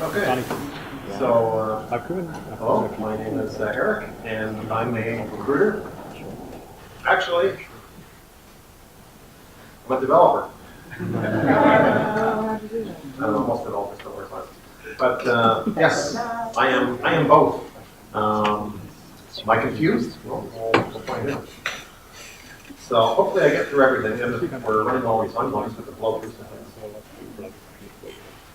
Okay. So, hello, my name is Eric, and I'm a recruiter. Actually, I'm a developer. Most developers don't wear glasses. But yes, I am both. Am I confused? Well, we'll find out. So hopefully I get through everything, and if we're running all these timelines with the flow through some things.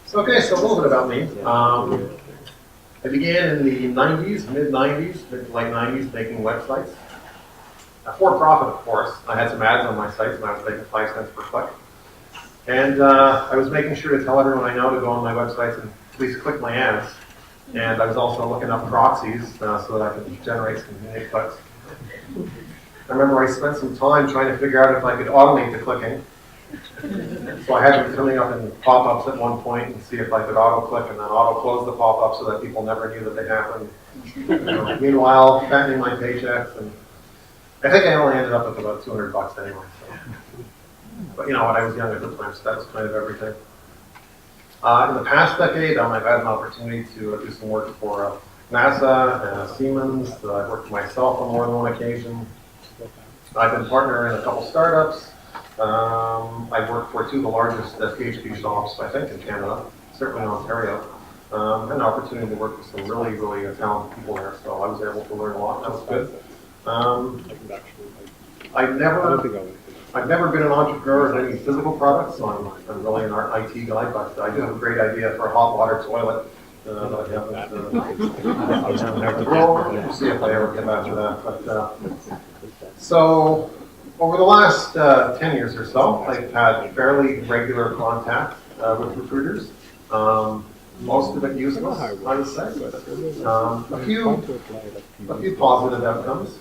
So, okay, so a little bit about me. I began in the 90s, mid-90s, mid to late 90s, making websites. For profit, of course. I had some ads on my sites, and I was making 5 cents per click. And I was making sure to tell everyone I know to go on my websites and please click my ads. And I was also looking up proxies so that I could generate some unique clicks. I remember I spent some time trying to figure out if I could automate the clicking. So I had them coming up in pop-ups at one point and see if I could auto-click and then auto-close the pop-up so that people never knew that they happened. Meanwhile, fattening my paychecks, and I think I only ended up with about $200 anyway. So. But you know what, I was young at the time, so that was kind of everything. In the past decade, I've had an opportunity to do some work for NASA, Siemens. I've worked for myself on more than one occasion. I've been partner in a couple startups. I've worked for 2 of the largest PHP shops, I think, in Canada, certainly in Ontario. Had an opportunity to work with some really, really talented people there, so I was able to learn a lot. That was good. I've never been an entrepreneur in any physical products, so I'm really an IT guy, but I do have a great idea for a hot water toilet. That I haven't to grow. We'll see if I ever get back to that. But, so, over the last 10 years or so, I've had fairly regular contact with recruiters. Most of it useless, I would say. A few positive outcomes.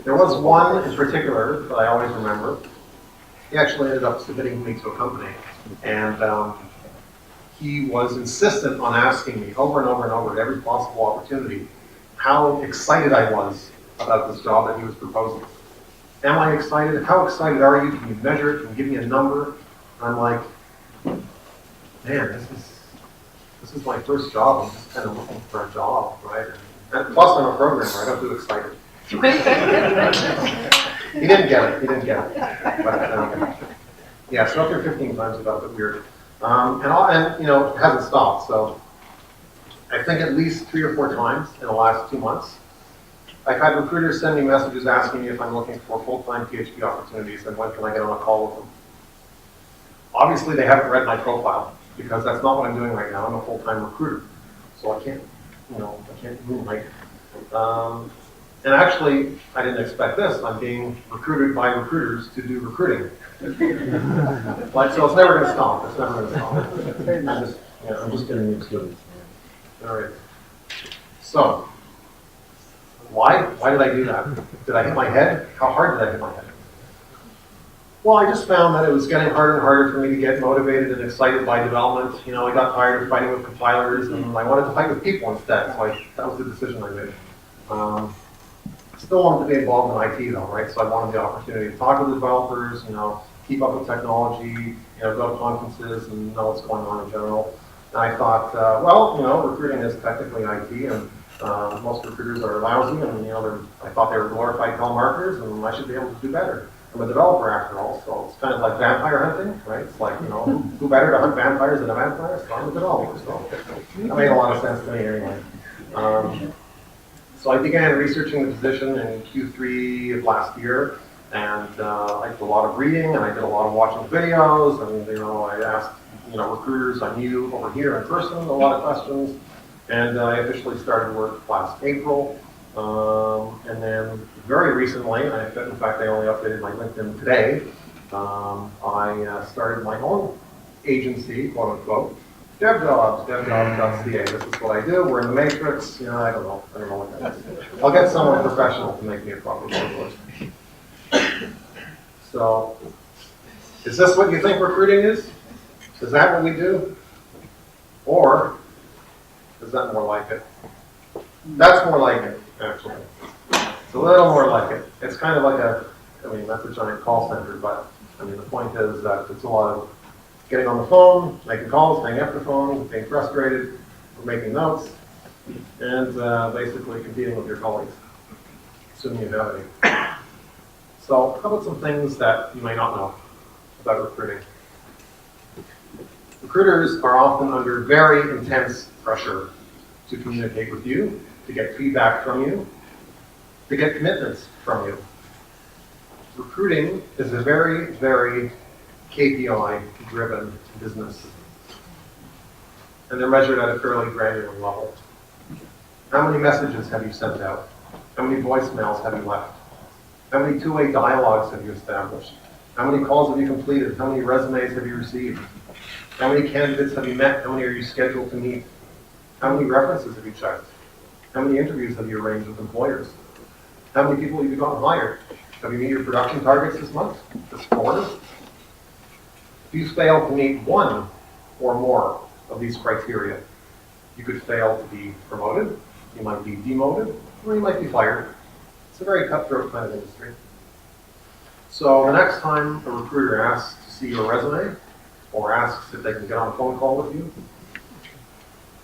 There was one in particular that I always remember. He actually ended up submitting me to a company, and he was insistent on asking me over and over and over at every possible opportunity how excited I was about this job that he was proposing. Am I excited? How excited are you? Can you measure it? Can you give me a number? And I'm like, man, this is my first job. I'm just kind of looking for a job, right? And plus, I'm a programmer. I don't do excited. He didn't get it. But, yeah, so after 15 times, it got a bit weird. And you know, it hasn't stopped. So I think at least 3 or 4 times in the last 2 months, I've had recruiters send me messages asking me if I'm looking for full-time PHP opportunities and when can I get on a call with them. Obviously, they haven't read my profile because that's not what I'm doing right now. I'm a full-time recruiter, so I can't moonlight. And actually, I didn't expect this. I'm being recruited by recruiters to do recruiting. Like, so it's never going to stop. It's never going to stop. I'm just getting used to it. All right. So, why did I do that? Did I hit my head? How hard did I hit my head? Well, I just found that it was getting harder and harder for me to get motivated and excited by development. You know, I got tired of fighting with compilers, and I wanted to fight with people instead. So that was the decision I made. Still wanted to be involved in IT though, right? So I wanted the opportunity to talk with developers, you know, keep up with technology, you know, go to conferences and know what's going on in general. And I thought, well, you know, recruiting is technically IT, and most recruiters are lousy, and you know, I thought they were glorified telemarketers, and I should be able to do better. I'm a developer after all, so it's kind of like vampire hunting, right? It's like, you know, who better to hunt vampires than a vampire? So I'm a developer, so that made a lot of sense to me anyway. So I began researching the position in Q3 of last year, and I did a lot of reading, and I did a lot of watching videos, and you know, I asked recruiters I knew over here in person a lot of questions, and I officially started work last April, and then very recently, and in fact I only updated my LinkedIn today, I started my own agency, quote unquote. devjobs.ca. This is what I do. We're in the matrix. You know, I don't know what that is. I'll get someone professional to make me a proper voice. So, is this what you think recruiting is? Is that what we do? Or is that more like it? That's more like it, actually. It's a little more like it. It's kind of like that's a giant call center, but I mean, the point is that it's a lot of getting on the phone, making calls, hanging up the phone, being frustrated, or making notes, and basically competing with your colleagues, assuming you have any. So how about some things that you may not know about recruiting? Recruiters are often under very intense pressure to communicate with you, to get feedback from you, to get commitments from you. Recruiting is a very, very KPI-driven business, and they're measured at a fairly granular level. How many messages have you sent out? How many voicemails have you left? How many two-way dialogues have you established? How many calls have you completed? How many resumes have you received? How many candidates have you met? How many are you scheduled to meet? How many references have you checked? How many interviews have you arranged with employers? How many people have you gotten hired? Have you met your production targets this month, this quarter? If you fail to meet one or more of these criteria, you could fail to be promoted, you might be demoted, or you might be fired. It's a very cutthroat kind of industry. So the next time a recruiter asks to see your resume, or asks if they can get on a phone call with you,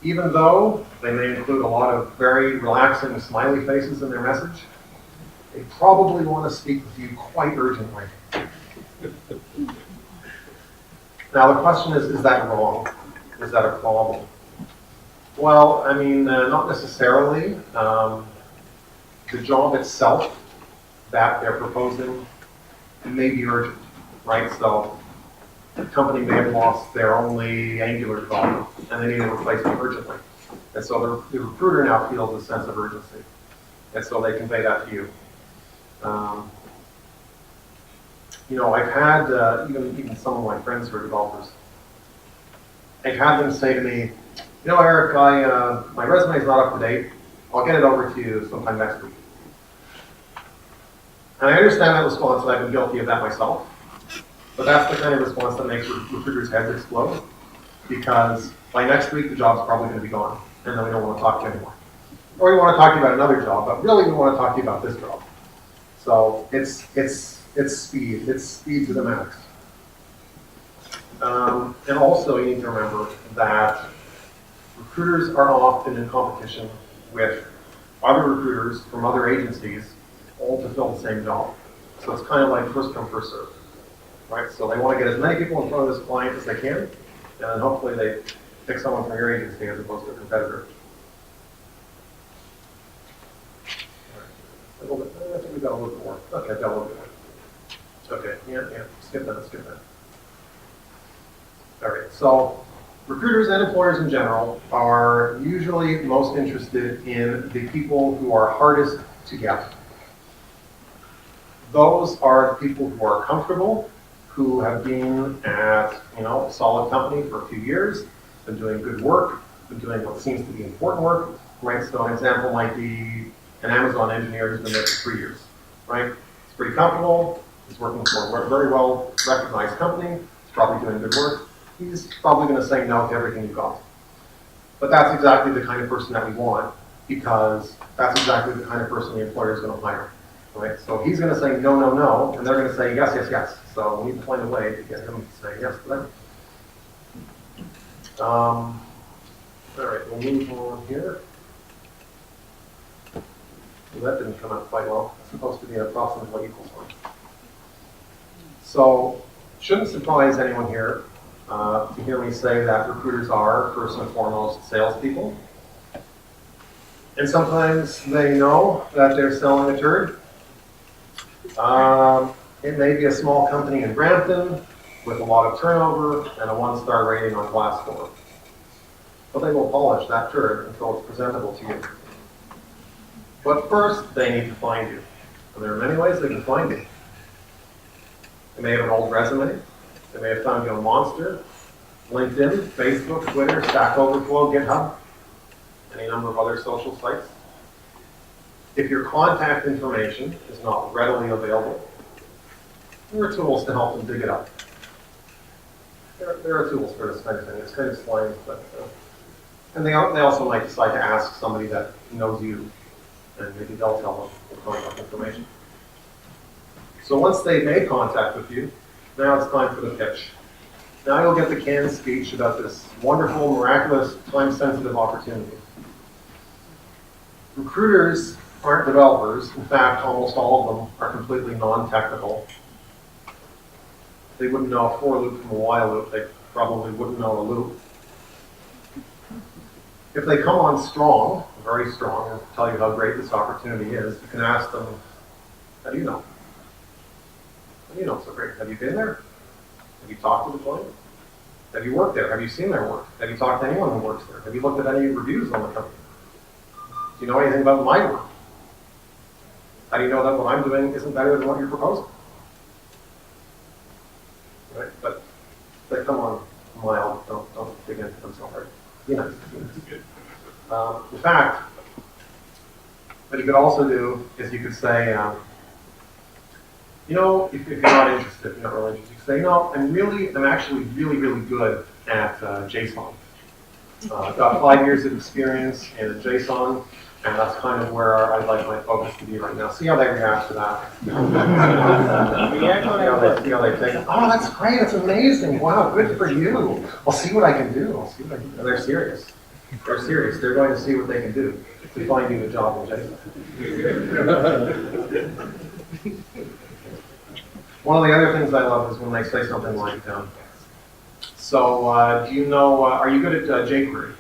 even though they may include a lot of very relaxing smiley faces in their message, they probably want to speak with you quite urgently. Now the question is that wrong? Is that a problem? Well, I mean, not necessarily. The job itself that they're proposing may be urgent, right? So the company may have lost their only Angular developer, and they need a replacement urgently. And so the recruiter now feels a sense of urgency, and so they convey that to you. You know, I've had, even some of my friends who are developers, I've had them say to me, you know, Eric, my resume is not up to date. I'll get it over to you sometime next week. And I understand that response, and I've been guilty of that myself. But that's the kind of response that makes recruiters' heads explode, because by next week, the job's probably going to be gone, and then we don't want to talk to you anymore. Or we want to talk to you about another job, but really we want to talk to you about this job. So it's speed. It's speed to the max. And also you need to remember that recruiters are often in competition with other recruiters from other agencies, all to fill the same job. So it's kind of like first come, first serve, right? So they want to get as many people in front of this client as they can, and then hopefully they pick someone from your agency as opposed to a competitor. I think we've got a little bit more. Okay, I've got a little bit more. Okay, yeah, skip that. All right, so recruiters and employers in general are usually most interested in the people who are hardest to get. Those are the people who are comfortable, who have been at, a solid company for a few years, been doing good work, been doing what seems to be important work, right? So an example might be an Amazon engineer who's been there for 3 years, right? He's pretty comfortable, he's working for a very well recognized company, he's probably doing good work, he's probably going to say no to everything you've got. But that's exactly the kind of person that we want, because that's exactly the kind of person the employer is going to hire, right? So he's going to say no, no, no, and they're going to say yes, yes, yes. So we need to find a way to get him to say yes to them. All right, we'll move on here. Well, that didn't come out quite well. It's supposed to be an approximately equal sign. So, shouldn't surprise anyone here to hear me say that recruiters are, first and foremost, salespeople. And sometimes they know that they're selling a turd. It may be a small company in Brampton with a lot of turnover and a 1-star rating on Glassdoor. But they will polish that turd until it's presentable to you. But first, they need to find you. And there are many ways they can find you. They may have an old resume. They may have found you on Monster, LinkedIn, Facebook, Twitter, Stack Overflow, GitHub, any number of other social sites. If your contact information is not readily available, there are tools to help them dig it up. There are tools for this kind of thing. It's kind of slimy, but and they also might decide to ask somebody that knows you, and maybe they'll tell them the contact information. So once they've made contact with you, now it's time for the pitch. Now you'll get the canned speech about this wonderful, miraculous, time-sensitive opportunity. Recruiters aren't developers. In fact, almost all of them are completely non-technical. They wouldn't know a for loop from a while loop. They probably wouldn't know a loop. If they come on strong, very strong, and tell you how great this opportunity is, you can ask them, how do you know? How do you know it's so great? Have you been there? Have you talked to the client? Have you worked there? Have you seen their work? Have you talked to anyone who works there? Have you looked at any reviews on the company? Do you know anything about my work? How do you know that what I'm doing isn't better than what you're proposing? Right? But they come on mild, don't dig into them so hard. You know. In fact, what you could also do is you could say, you know, if you're not interested, you're not really interested, you could say, you know, I'm actually really good at JSON. I've got 5 years of experience in JSON, and that's kind of where I'd like my focus to be right now. See how they react to that. See how they think, oh, that's great, that's amazing, wow, good for you. I'll see what I can do. I'll see what I can do. And they're serious. They're serious. They're going to see what they can do to find you a job in JSON. One of the other things I love is when they say something like, so do you know, are you good at jQuery? I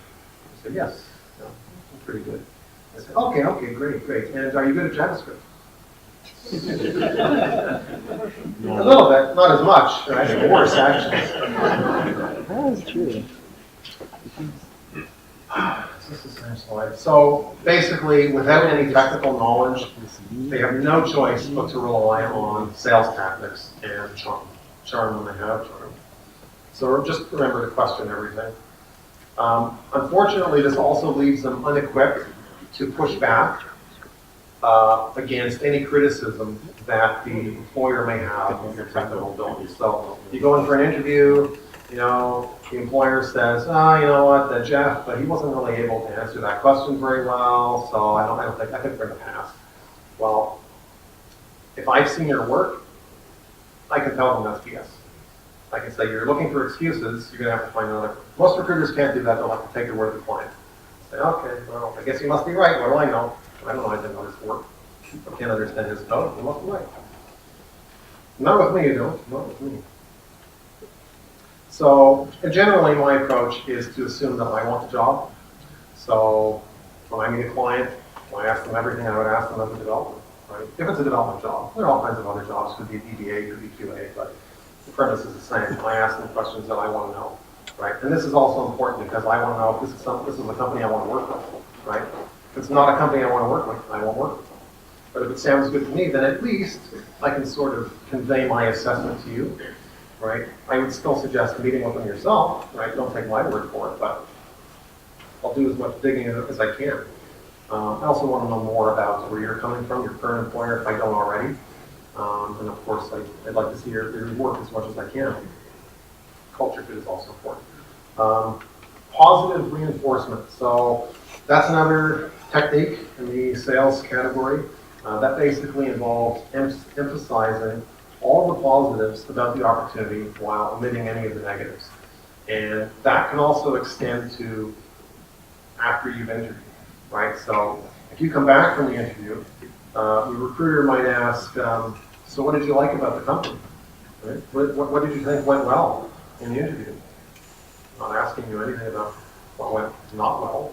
say, yes. No, I'm pretty good. I say, okay, great. And are you good at JavaScript? A little bit, not as much. Right? Worse, actually. That is true. This is the same slide. So basically, without any technical knowledge, they have no choice but to rely on sales tactics and charm. Charm when they have charm. So just remember to question everything. Unfortunately, this also leaves them unequipped to push back against any criticism that the employer may have of your technical abilities. So you go in for an interview, you know, the employer says, you know what, Jeff, he wasn't really able to answer that question very well, so I think we're going to pass. Well, if I've seen your work, I can tell them that's BS. I can say, you're looking for excuses, you're going to have to find another. Most recruiters can't do that, they'll have to take the word of the client. Say, okay, well, I guess you must be right, what do I know? I don't know anything about his work. I can't understand his code, you must be right. Not with me, you don't, not with me. So, generally my approach is to assume that I want the job. So, when I meet a client, I ask them everything I would ask them as a developer, right? If it's a development job, there are all kinds of other jobs, could be DBA, could be QA, but the premise is the same. I ask them questions that I want to know, right? And this is also important because I want to know if this is a company I want to work with, right? If it's not a company I want to work with, I won't work with them. But if it sounds good to me, then at least I can sort of convey my assessment to you, right? I would still suggest meeting with them yourself, right? Don't take my word for it, but I'll do as much digging as I can. I also want to know more about where you're coming from, your current employer, if I don't already. And of course, I'd like to see your work as much as I can. Culture fit is also important. Positive reinforcement. So that's another technique in the sales category. That basically involves emphasizing all the positives about the opportunity while omitting any of the negatives. And that can also extend to after you've interviewed, right? So if you come back from the interview, the recruiter might ask, so what did you like about the company? Right? What did you think went well in the interview? I'm not asking you anything about what went not well.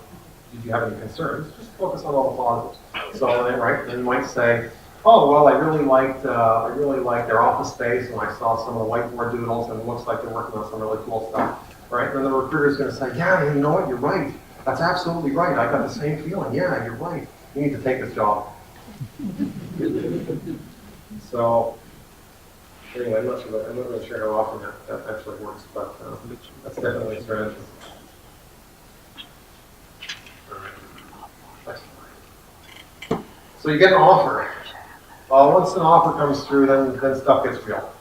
Did you have any concerns? Just focus on all the positives. So then, right, then you might say, oh, well, I really liked their office space, and I saw some of the whiteboard doodles, and it looks like they're working on some really cool stuff, right? And then the recruiter's going to say, yeah, you know what, you're right. That's absolutely right. I got the same feeling. Yeah, you're right. You need to take this job. So, anyway, I'm not really sure how often that actually works, but that's definitely a strategy. So you get an offer. Once an offer comes through, then stuff gets real.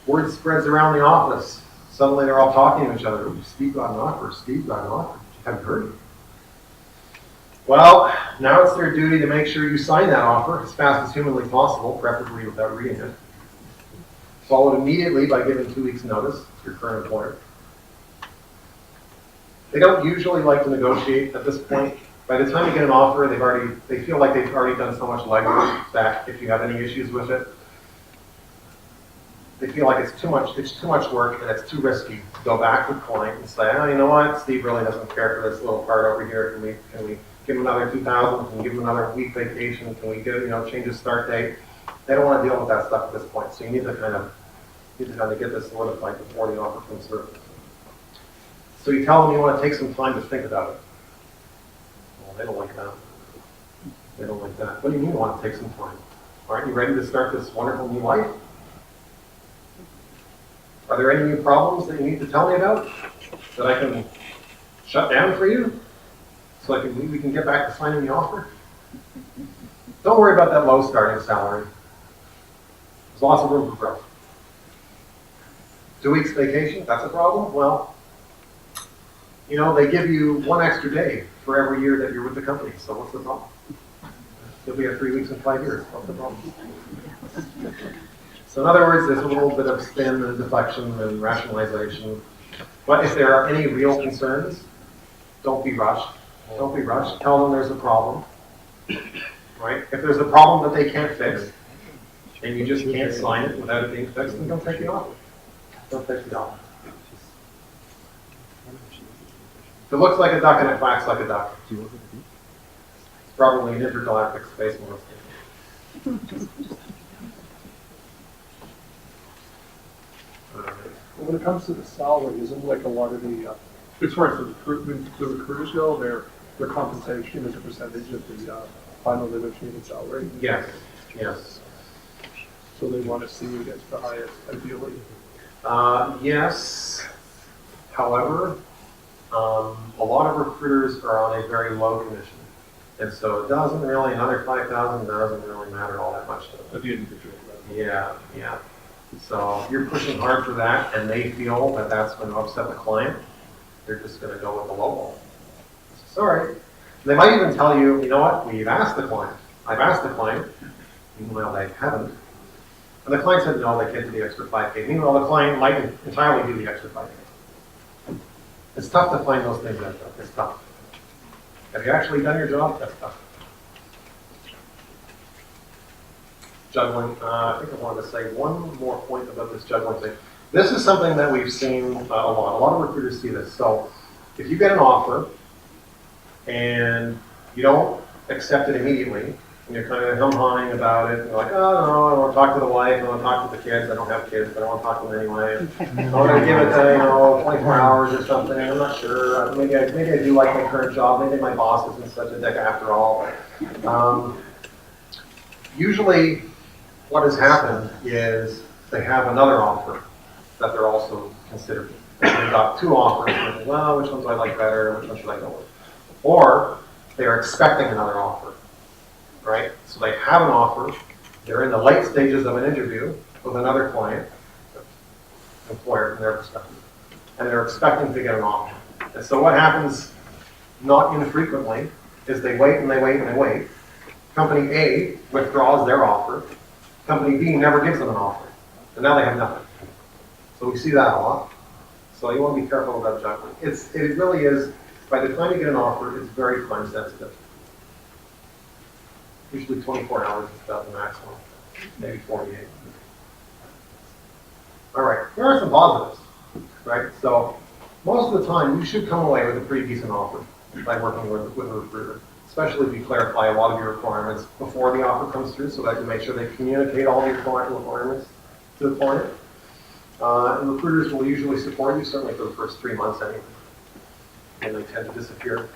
Word spreads around the office. Suddenly they're all talking to each other. Steve got an offer. Steve got an offer. Haven't heard it. Well, now it's their duty to make sure you sign that offer as fast as humanly possible, preferably without reading it. followed immediately by giving 2 weeks notice to your current employer. They don't usually like to negotiate at this point. By the time you get an offer, they feel like they've already done so much legwork that if you have any issues with it, they feel like it's too much work and it's too risky to go back to the client and say, oh, you know what, Steve really doesn't care for this little part over here. Can we give him another $2,000? Can we give him another week vacation? Can we change his start date? They don't want to deal with that stuff at this point. So you need to kind of get this solidified before the offer comes through. So you tell them you want to take some time to think about it. Well, they don't like that. They don't like that. What do you mean you want to take some time? Aren't you ready to start this wonderful new life? Are there any new problems that you need to tell me about that I can shut down for you so we can get back to signing the offer? Don't worry about that low starting salary. There's lots of room for growth. 2 weeks vacation, that's a problem? Well, they give you 1 extra day for every year that you're with the company, so what's the problem? You'll be at 3 weeks in 5 years, what's the problem? So in other words, there's a little bit of spin and deflection and rationalization. But if there are any real concerns, don't be rushed. Don't be rushed. Tell them there's a problem. Right? If there's a problem that they can't fix, and you just can't sign it without it being fixed, then don't take the offer. Don't take the offer. If it looks like a duck and it quacks like a duck, it's probably an intergalactic space molestation. When it comes to the salary, isn't like a lot of the, as far as the recruiters go, their compensation is a percentage of the final negotiated salary? Yes, yes. So they want to see who gets the highest, ideally? Yes. However, a lot of recruiters are on a very low commission. And so another 5,000 doesn't really matter all that much to them. At the individual level. Yeah. So if you're pushing hard for that and they feel that that's going to upset the client, they're just going to go with the low ball. Sorry. They might even tell you, you know what, I've asked the client, meanwhile they haven't. And the client said, no, they can't do the extra 5K. Meanwhile, the client might entirely do the extra 5K. It's tough to find those things out, though. It's tough. Have you actually done your job? That's tough. Juggling. I think I wanted to say one more point about this juggling thing. This is something that we've seen a lot. A lot of recruiters see this. So if you get an offer and you don't accept it immediately, and you're kind of hum-humming about it, and you're like, oh no, I want to talk to the wife, I want to talk to the kids, I don't have kids, but I want to talk to them anyway. I want to give it to, 24 hours or something, I'm not sure. Maybe I do like my current job, maybe my boss isn't such a dick after all. Usually what has happened is they have another offer that they're also considering. They've got 2 offers, and they're like, well, which ones do I like better, which one should I go with? Or they're expecting another offer, right? So they have an offer, they're in the late stages of an interview with another client, employer from their perspective, and they're expecting to get an offer. And so what happens, not infrequently, is they wait and they wait and they wait. Company A withdraws their offer. Company B never gives them an offer. And now they have nothing. So we see that a lot. So you want to be careful about juggling. It really is, by the time you get an offer, it's very time sensitive. Usually 24 hours is about the maximum, maybe 48. All right, here are some positives, right? So most of the time, you should come away with a pretty decent offer by working with a recruiter, especially if you clarify a lot of your requirements before the offer comes through so that you make sure they communicate all the requirements to the client. And recruiters will usually support you, certainly for the first 3 months anyway, and they tend to disappear.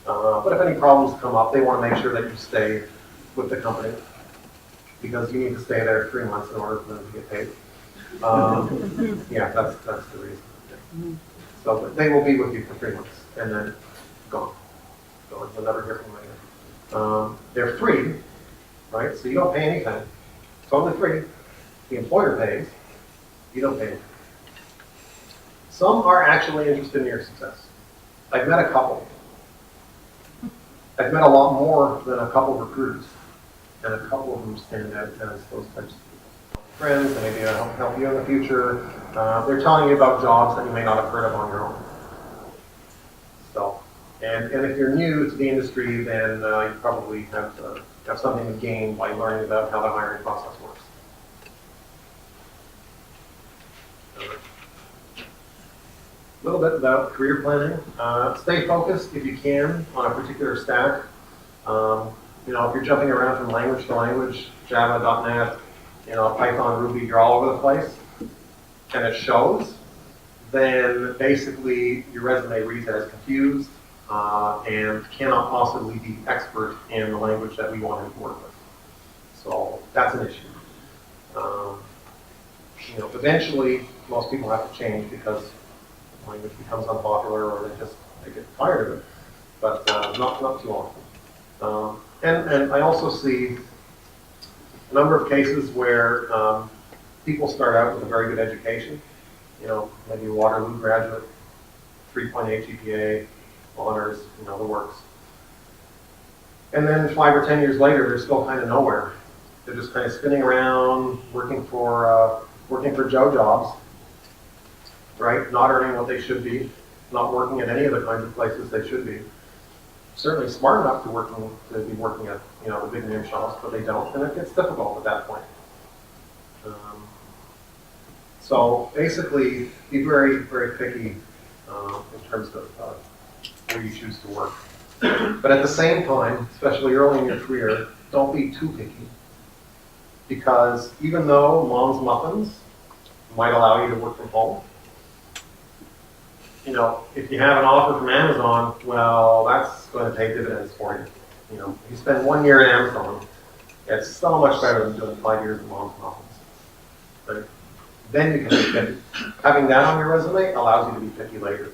But if any problems come up, they want to make sure that you stay with the company because you need to stay there 3 months in order for them to get paid. Yeah, that's the reason. Yeah. So they will be with you for 3 months and then gone. So you'll never hear from them again. They're free, right? So you don't pay anything. Totally free. The employer pays. You don't pay anything. Some are actually interested in your success. I've met a couple. I've met a lot more than a couple of recruiters, and a couple of them stand out as those types of people. friends, and maybe help you in the future. They're telling you about jobs that you may not have heard of on your own. So, and if you're new to the industry, then you probably have something to gain by learning about how the hiring process works. A little bit about career planning. Stay focused if you can on a particular stack. If you're jumping around from language to language, Java, .NET, Python, Ruby, you're all over the place, and it shows, then basically your resume reads as confused and cannot possibly be expert in the language that we want him to work with. So that's an issue. Eventually, most people have to change because language becomes unpopular or they get tired of it, but not too often. And I also see a number of cases where people start out with a very good education, maybe a Waterloo graduate, 3.8 GPA, honors, the works. And then 5 or 10 years later, they're still kind of nowhere. They're just kind of spinning around, working for Joe jobs, right? Not earning what they should be, not working at any of the kinds of places they should be. Certainly smart enough to be working at the big name shops, but they don't, and it gets difficult at that point. So basically, be very, very picky in terms of where you choose to work. But at the same time, especially early in your career, don't be too picky, because even though Mom's Muffins might allow you to work from home, if you have an offer from Amazon, well, that's going to pay dividends for you. If you spend 1 year at Amazon, it's so much better than doing 5 years at Mom's Muffins. Right? Then you can be picky. Having that on your resume allows you to be picky later.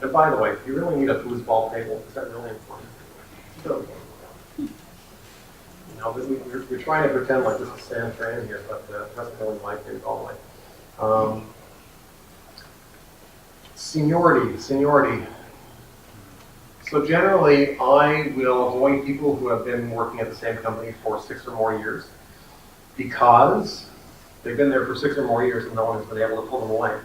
And by the way, if you really need a foosball table, is that really important? So, we're trying to pretend like this is San Fran here, but it doesn't really like it all the way. Seniority. So generally, I will avoid people who have been working at the same company for 6 or more years, because they've been there for 6 or more years and no one has been able to pull them away,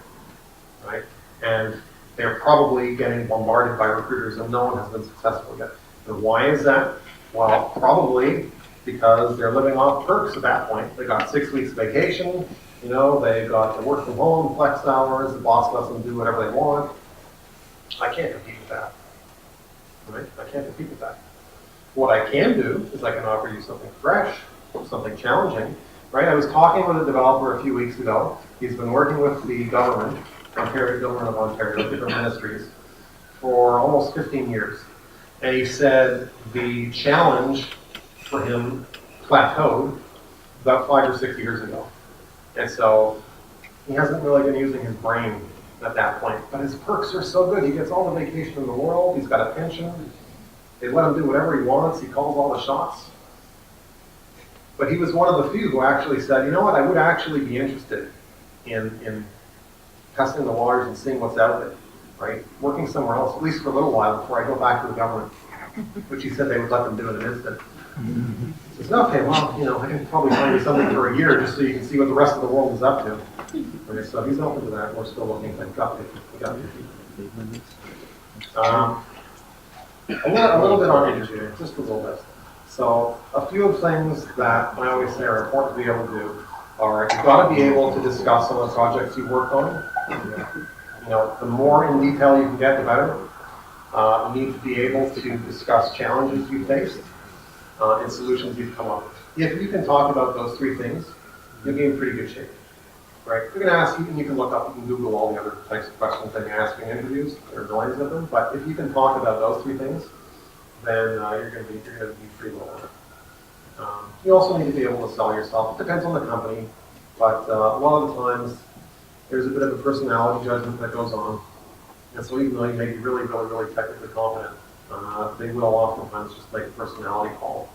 right? And they're probably getting bombarded by recruiters and no one has been successful yet. And why is that? Well, probably because they're living off perks at that point. They got 6 weeks vacation, they got to work from home, flex hours, the boss lets them do whatever they want. I can't compete with that, right? I can't compete with that. What I can do is I can offer you something fresh, something challenging, right? I was talking with a developer a few weeks ago. He's been working with the government, government of Ontario, different ministries, for almost 15 years. And he said the challenge for him plateaued about 5 or 6 years ago. And so he hasn't really been using his brain at that point. But his perks are so good. He gets all the vacation in the world. He's got a pension. They let him do whatever he wants. He calls all the shots. But he was one of the few who actually said, I would actually be interested in testing the waters and seeing what's out there, right? Working somewhere else, at least for a little while, before I go back to the government, which he said they would let them do in an instant. He says, okay, well, I can probably find you something for a year just so you can see what the rest of the world is up to. Okay, so he's open to that. We're still looking at gut. A little bit on engineering, just a little bit. So a few of the things that I always say are important to be able to do are you've got to be able to discuss some of the projects you've worked on. The more in detail you can get, the better. You need to be able to discuss challenges you faced and solutions you've come up with. If you can talk about those 3 things, you'll be in pretty good shape, right? You're going to ask, and you can look up, you can Google all the other types of questions that you ask in interviews. There are millions of them, but if you can talk about those 3 things, then you're going to be pretty well on it. You also need to be able to sell yourself. It depends on the company, but a lot of the times there's a bit of a personality judgment that goes on. And so even though you may be really, really, really technically competent, they will oftentimes just make a personality call.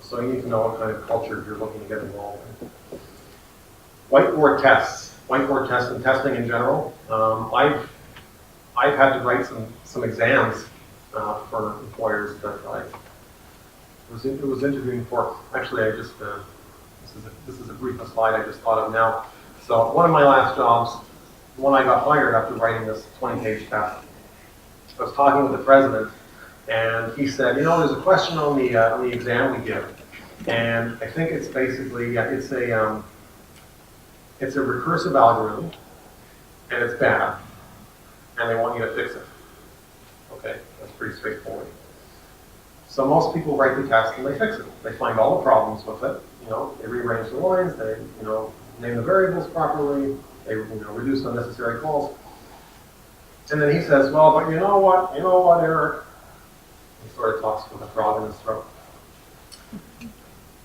So you need to know what kind of culture you're looking to get involved in. Whiteboard tests and testing in general. I've had to write some exams for employers that I was interviewing for. Actually, I just This is a brief aside I just thought of now. So one of my last jobs, when I got hired after writing this 20-page test, I was talking with the president, and he said, you know, there's a question on the exam we give, and I think it's basically it's a recursive algorithm, and it's bad, and they want you to fix it. Okay, that's pretty straightforward. So most people write the test and they fix it. They find all the problems with it. You know, they rearrange the lines, they name the variables properly, they reduce unnecessary calls. And then he says, well, but you know what, Eric? He sort of talks with a frog in his throat.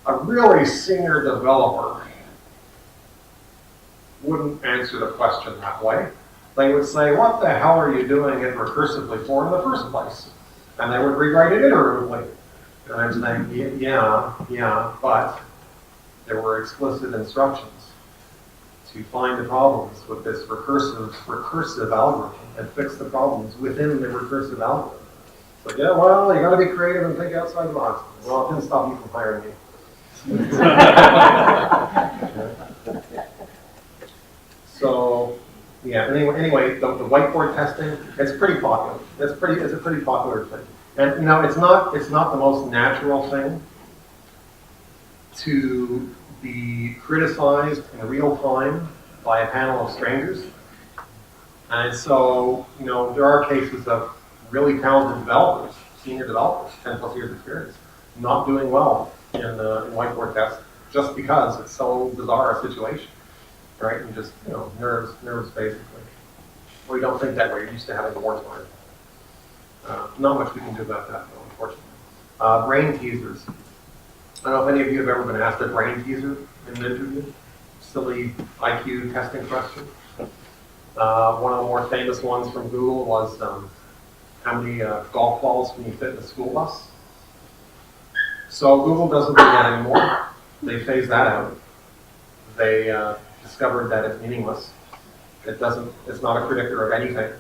A really senior developer wouldn't answer the question that way. They would say, what the hell are you doing it recursively for in the first place? And they would rewrite it iteratively. And I'm saying, yeah, but there were explicit instructions to find the problems with this recursive algorithm and fix the problems within the recursive algorithm. So yeah, well, you got to be creative and think outside the box. Well, it didn't stop you from hiring me. So yeah. Anyway, the whiteboard testing, it's pretty popular. It's a pretty popular thing. And it's not the most natural thing to be criticized in real time by a panel of strangers. And so, there are cases of really talented developers, senior developers, 10 plus years experience, not doing well in whiteboard tests just because it's so bizarre a situation, right? And just, nerves basically. Well, you don't think that way, you're used to having more time. Not much we can do about that, though, unfortunately. Brain teasers. I don't know if any of you have ever been asked a brain teaser in an interview. Silly IQ testing question. One of the more famous ones from Google was how many golf balls can you fit in a school bus? So Google doesn't do that anymore. They phased that out. They discovered that it's meaningless. It's not a predictor of anything.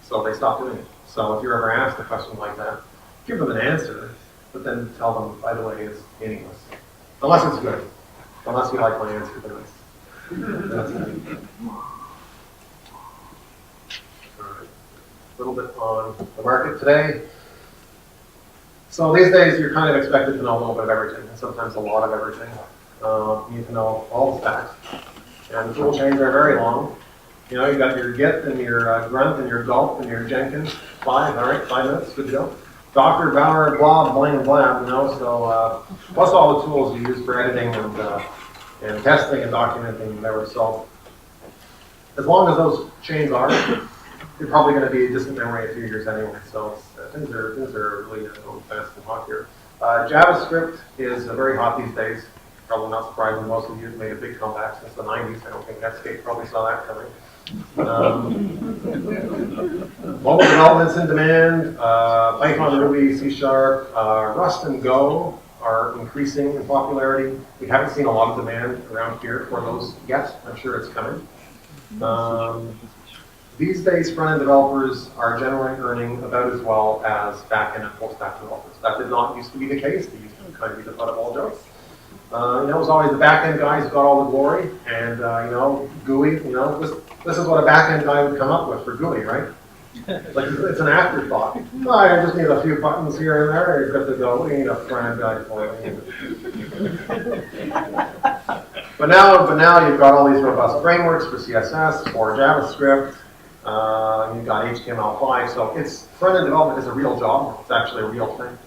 So they stopped doing it. So if you're ever asked a question like that, give them an answer, but then tell them, by the way, it's meaningless. Unless it's good. Unless you like my answer, then that's it. All right. A little bit on the market today. So these days, you're kind of expected to know a little bit of everything, and sometimes a lot of everything. You need to know all the facts. And the tool chains are very long. You've got your Git and your Grunt and your Gulp and your Jenkins. 5 minutes, good to go. Docker, Bower, Blob, Bling, Blab, so plus all the tools you use for editing and testing and documenting and whatever. So as long as those chains are, you're probably going to be a distant memory a few years anyway. So things are really going fast and hot here. JavaScript is very hot these days. Probably not surprising. Most of you have made a big comeback since the 90s. I don't think Netscape probably saw that coming. Mobile development's in demand. Python, Ruby, C#, Rust, and Go are increasing in popularity. We haven't seen a lot of demand around here for those yet. I'm sure it's coming. These days, front-end developers are generally earning about as well as back-end and full-stack developers. That did not used to be the case. They used to kind of be the butt of all jokes. It was always the back-end guys who got all the glory, and GUI. This is what a back-end guy would come up with for GUI, right? Like it's an afterthought. Oh, I just need a few buttons here and there. You're good to go. We need a front-end guy for it. But now you've got all these robust frameworks for CSS, for JavaScript. You've got HTML5. So front-end development is a real job. It's actually a real thing.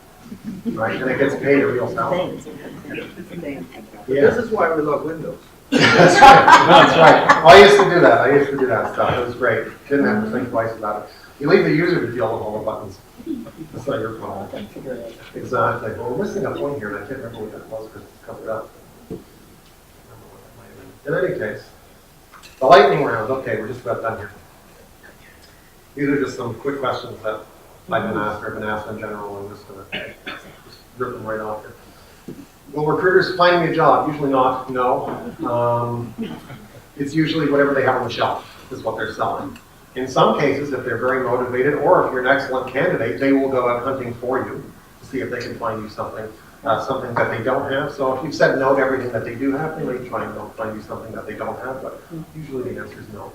Right, and it gets paid a real salary. Yeah. This is why we love Windows. That's right. That's right. Well, I used to do that stuff. It was great. Didn't have to think twice about it. You leave the user to deal with all the buttons. That's not your problem. Exactly. Well, we're missing a point here, and I can't remember what that was because it's covered up. In any case, the lightning round. Okay, we're just about done here. These are just some quick questions that I've been asked or have been asked in general. I'm just going to rip them right off here. Will recruiters find me a job? Usually not, no. It's usually whatever they have on the shelf is what they're selling. In some cases, if they're very motivated or if you're an excellent candidate, they will go out hunting for you to see if they can find you something. something that they don't have. So if you've said no to everything that they do have, they may try and they'll find you something that they don't have, but usually the answer is no.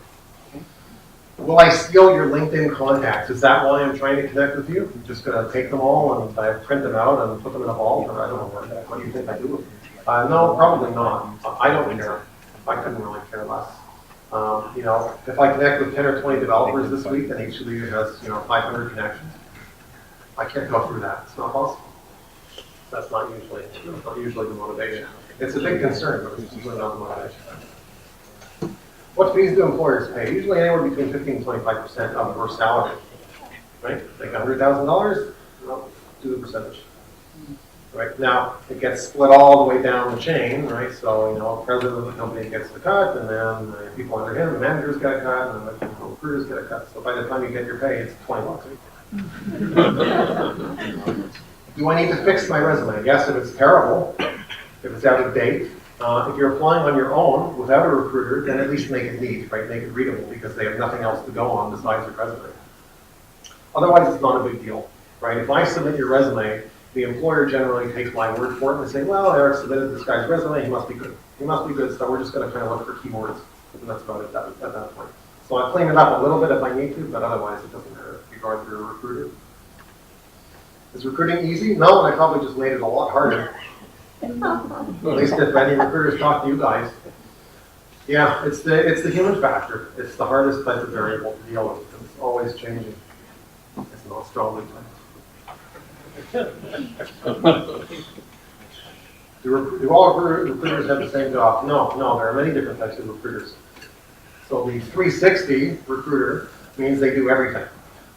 Will I steal your LinkedIn contacts? Is that why I'm trying to connect with you? I'm just going to take them all and I print them out and put them in a vault, or I don't know, what do you think I do with them? No, probably not. I don't care. I couldn't really care less. You know, if I connect with 10 or 20 developers this week and each of you has, 500 connections, I can't go through that. It's not possible. That's not usually the motivation. It's a big concern, but it's usually not the motivation. What fees do employers pay? Usually anywhere between 15 and 25% of your salary. Right? Like $100,000, well, do the percentage. Right? Now, it gets split all the way down the chain, right? So, the president of the company gets the cut, and then the people under him, the managers get a cut, and then the recruiters get a cut. So by the time you get your pay, it's $20. Do I need to fix my resume? Yes, if it's terrible, if it's out of date. If you're applying on your own without a recruiter, then at least make it neat, right? Make it readable because they have nothing else to go on besides your resume. Otherwise, it's not a big deal, right? If I submit your resume, the employer generally takes my word for it and they say, well, Eric submitted this guy's resume, he must be good. He must be good, so we're just going to kind of look for keywords, and that's about it at that point. So I clean it up a little bit if I need to, but otherwise it doesn't matter if you go through a recruiter. Is recruiting easy? No, I probably just made it a lot harder. At least if any recruiters talk to you guys. Yeah, it's the human factor. It's the hardest type of variable to deal with. It's always changing. It's not strongly typed. Do all recruiters have the same job? No, there are many different types of recruiters. So the 360 recruiter means they do everything,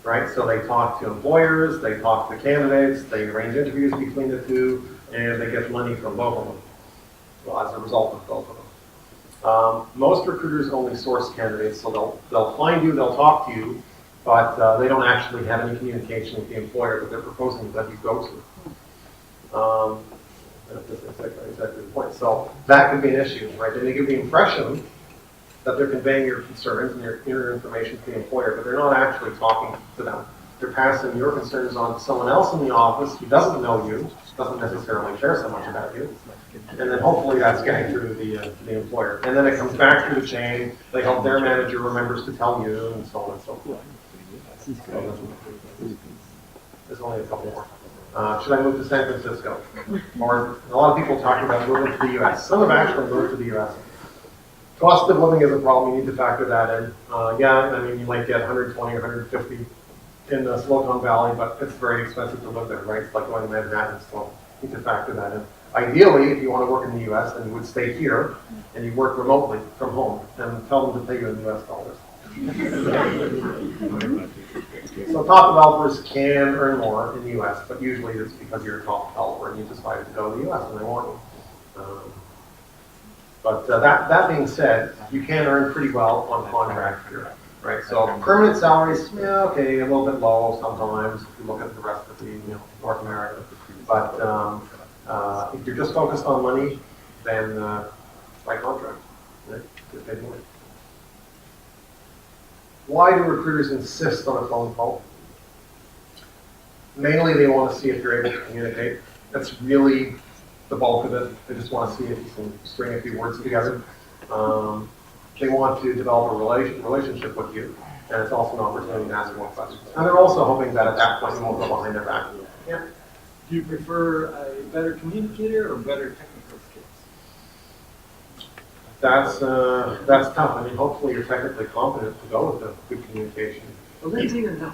right? So they talk to employers, they talk to candidates, they arrange interviews between the two, and they get money from both of them. Well, as a result of both of them. Most recruiters only source candidates, so they'll find you, they'll talk to you, but they don't actually have any communication with the employer that they're proposing that you go to. That's exactly the point. So that could be an issue, right? They give the impression that they're conveying your concerns and your information to the employer, but they're not actually talking to them. They're passing your concerns on to someone else in the office who doesn't know you, doesn't necessarily care so much about you, and then hopefully that's getting through to the employer. And then it comes back through the chain, they hope their manager remembers to tell you, and so on and so forth. There's only a couple more. Should I move to San Francisco? Or a lot of people talk about moving to the U.S. Some have actually moved to the U.S. Cost of living is a problem, you need to factor that in. You might get 120 or 150 in the Silicon Valley, but it's very expensive to live there, right? It's like going to Manhattan, so you need to factor that in. Ideally, if you want to work in the U.S., then you would stay here and you work remotely from home and tell them to pay you in U.S. dollars. So top developers can earn more in the U.S., but usually it's because you're a top developer and you decided to go to the U.S. and they want you. But that being said, you can earn pretty well on contract here, right? So permanent salaries, okay, a little bit low sometimes if you look at the rest of the North America. But if you're just focused on money, then by contract, right? Get paid more. Why do recruiters insist on a phone call? Mainly they want to see if you're able to communicate. That's really the bulk of it. They just want to see if you can string a few words together. They want to develop a relationship with you, and it's also an opportunity to ask more questions. And they're also hoping that at that point you won't go behind their back. Yeah. Do you prefer a better communicator or better technical skills? That's tough. I mean, hopefully you're technically competent to go with the good communication. Well, let's either know.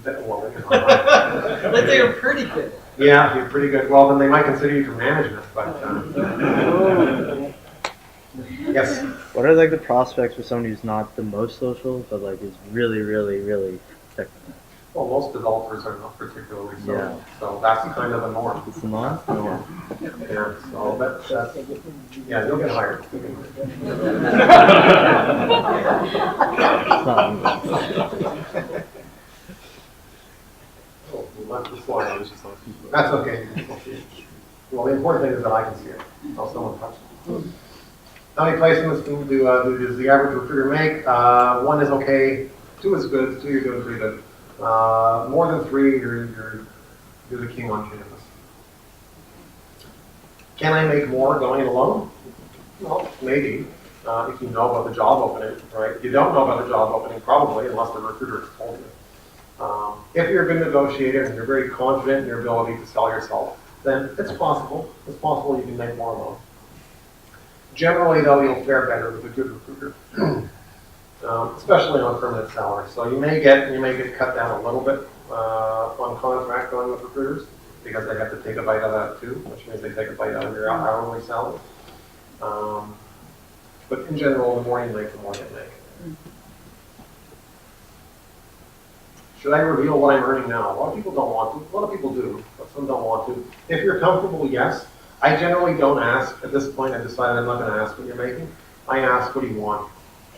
Let's say I'm pretty good. Yeah, you're pretty good. Well, then they might consider you for management, but yes. What are like the prospects for someone who's not the most social, but like is really, really, really technical? Well, most developers are not particularly so. Yeah. So that's kind of a norm. It's the norm? Yeah. So that's yeah, you'll get hired. It's not Oh, we left the slide. That's okay. Well, the important thing is that I can see it. I'll someone touch it. How many placements does the average recruiter make? 1 is okay. 2 is good. 2 you're doing pretty good. More than 3, you're the king on campus. Can I make more going it alone? Well, maybe, if you know about the job opening, right? If you don't know about the job opening, probably, unless the recruiter has told you. If you're a good negotiator and you're very confident in your ability to sell yourself, then it's possible. It's possible you can make more alone. Generally, though, you'll fare better with a good recruiter, especially on a permanent salary. So you may get cut down a little bit on contract going with recruiters because they have to take a bite out of that too, which means they take a bite out of your hourly salary. But in general, the more you make, the more you make. Should I reveal what I'm earning now? A lot of people don't want to. A lot of people do, but some don't want to. If you're comfortable, yes. I generally don't ask. At this point, I've decided I'm not going to ask what you're making. I ask, what do you want?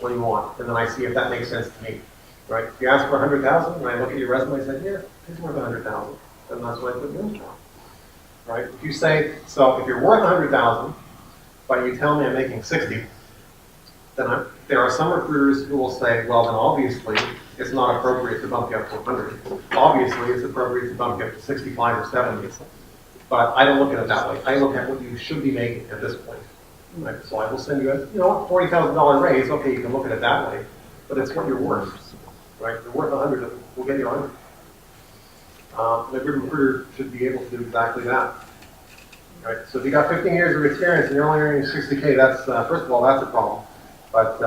What do you want? And then I see if that makes sense to me. Right? If you ask for 100,000, and I look at your resume and say, yeah, he's worth 100,000, then that's what I put you in for. Right? If you say, so if you're worth 100,000, but you tell me I'm making 60, then there are some recruiters who will say, well, then obviously it's not appropriate to bump you up to 100. Obviously, it's appropriate to bump you up to 65 or 70. But I don't look at it that way. I look at what you should be making at this point. Right? So I will send you a $40,000 raise. Okay, you can look at it that way, but it's what you're worth. Right? If you're worth 100, we'll get you 100. And a good recruiter should be able to do exactly that. Right? So if you got 15 years of experience and you're only earning 60K, that's first of all, that's a problem. But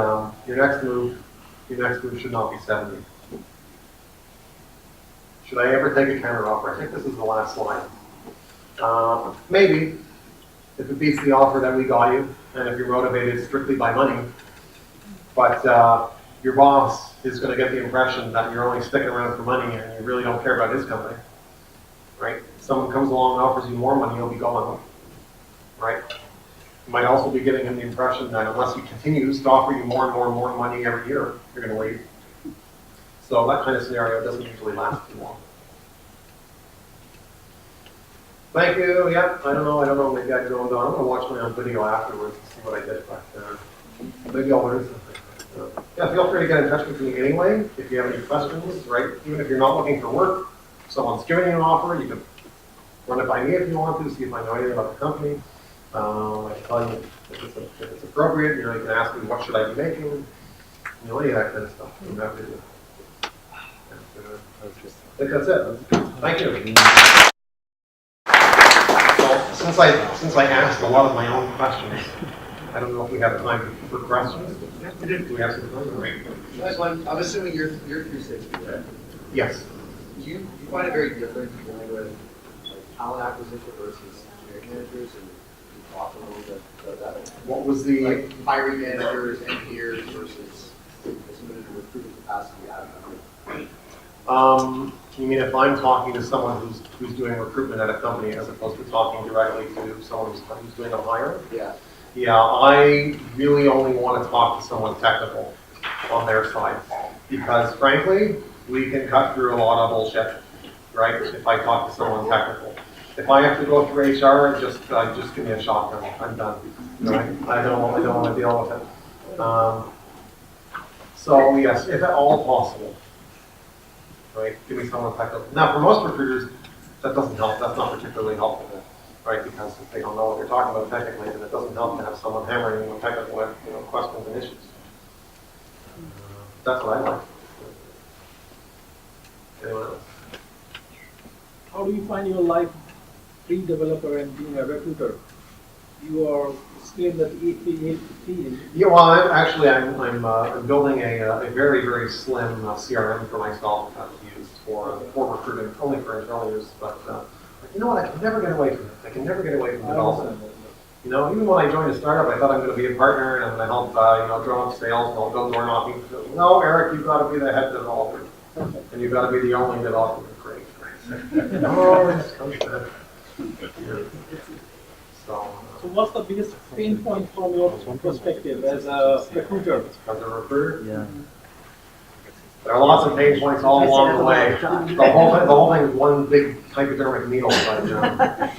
your next move should not be 70. Should I ever take a counter offer? I think this is the last slide. Maybe, if it beats the offer that we got you, and if you're motivated strictly by money, but your boss is going to get the impression that you're only sticking around for money and you really don't care about his company, right? Someone comes along and offers you more money, you'll be going, right? You might also be giving him the impression that unless he continues to offer you more and more and more money every year, you're going to leave. So that kind of scenario doesn't usually last too long. Thank you. Yeah, I don't know. Maybe I could go on. I'm going to watch my own video afterwards and see what I did. But maybe I'll learn something. Yeah, feel free to get in touch with me anyway if you have any questions, right? Even if you're not looking for work, if someone's giving you an offer, you can run it by me if you want to, see if I know anything about the company. I can tell you if it's appropriate. You can ask me what should I be making, any of that kind of stuff. I'm happy to do. I think that's it. Thank you. Since I asked a lot of my own questions, I don't know if we have time for questions. Do we have some time? Great. I'm assuming you're 360, right? Yes. Do you find it very different dealing with talent acquisition versus engineering managers, and you talk a little bit about that? What was the hiring managers, engineers versus someone in a recruiting capacity? I don't know. You mean if I'm talking to someone who's doing recruitment at a company as opposed to talking directly to someone who's doing a hiring? Yeah. Yeah, I really only want to talk to someone technical on their side because, frankly, we can cut through a lot of bullshit, right? If I talk to someone technical, if I have to go through HR, just give me a shotgun. I'm done. Right? I don't want to deal with it. So yes, if at all possible. Right? Give me someone technical. Now, for most recruiters, that doesn't help. That's not particularly helpful, right? Because if they don't know what they're talking about technically, then it doesn't help to have someone hammering with technical questions and issues. That's what I like. Anyone else? How do you find your life being developer and being a recruiter? You are still in the field. Yeah, well, I'm building a very, very slim CRM for myself to use for recruiting, only for internal use. But you know what? I can never get away from it. I can never get away from development. Even when I joined a startup, I thought I'm going to be a partner and I'm going to help, drum up sales and I'll go door knocking. No, Eric, you've got to be the head developer, and you've got to be the only developer. Great. Oh, this comes back. Yeah. So what's the biggest pain point from your perspective as a recruiter? As a recruiter? Yeah. There are lots of pain points all along the way. The whole thing is one big hypodermic needle. But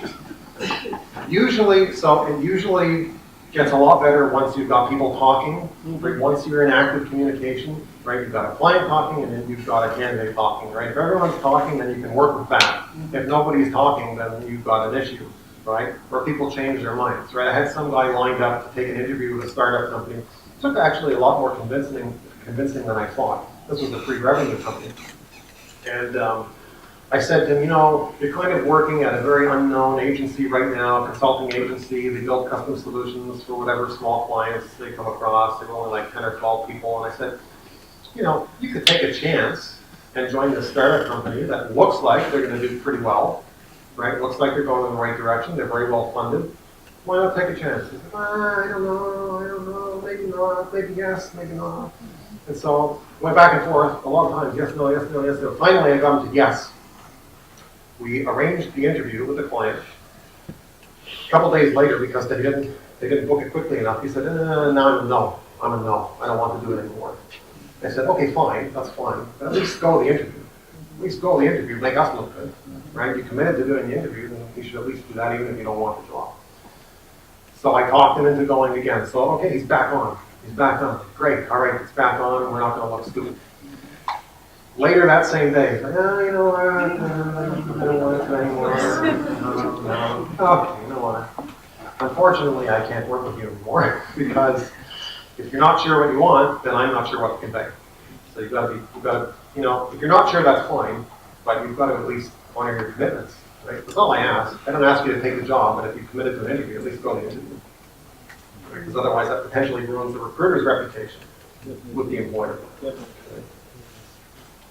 it usually gets a lot better once you've got people talking. Right? Once you're in active communication, right? You've got a client talking and then you've got a candidate talking, right? If everyone's talking, then you can work with that. If nobody's talking, then you've got an issue. right? Where people change their minds, right? I had some guy lined up to take an interview with a startup company. It took actually a lot more convincing than I thought. This was a pre-revenue company. And I said to him, you know, you're kind of working at a very unknown agency right now, consulting agency. They build custom solutions for whatever small clients they come across. They were only like 10 or 12 people. And I said, you know, you could take a chance and join this startup company that looks like they're going to do pretty well, right? Looks like they're going in the right direction. They're very well funded. Why not take a chance? He said, I don't know, maybe not, maybe yes, maybe not. And so went back and forth a lot of times, yes, no, yes, no, yes, no. Finally, I got him to yes. We arranged the interview with the client. A couple days later, because they didn't book it quickly enough, he said, no, I'm a no. I don't want to do it anymore. I said, okay, fine, that's fine, but at least go to the interview. At least go to the interview, make us look good, right? You committed to doing the interview, then you should at least do that even if you don't want the job. So I talked him into going again. So, okay, he's back on. He's back on. Great, all right, it's back on, and we're not going to look stupid. Later that same day, he's like, you know what, I don't want to anymore. No. Okay, you know what? Unfortunately, I can't work with you anymore because if you're not sure what you want, then I'm not sure what to convey. So you've got to, you know, if you're not sure, that's fine, but you've got to at least honor your commitments, right? That's all I ask. I don't ask you to take the job, but if you committed to an interview, at least go to the interview. Because otherwise that potentially ruins the recruiter's reputation with the employer.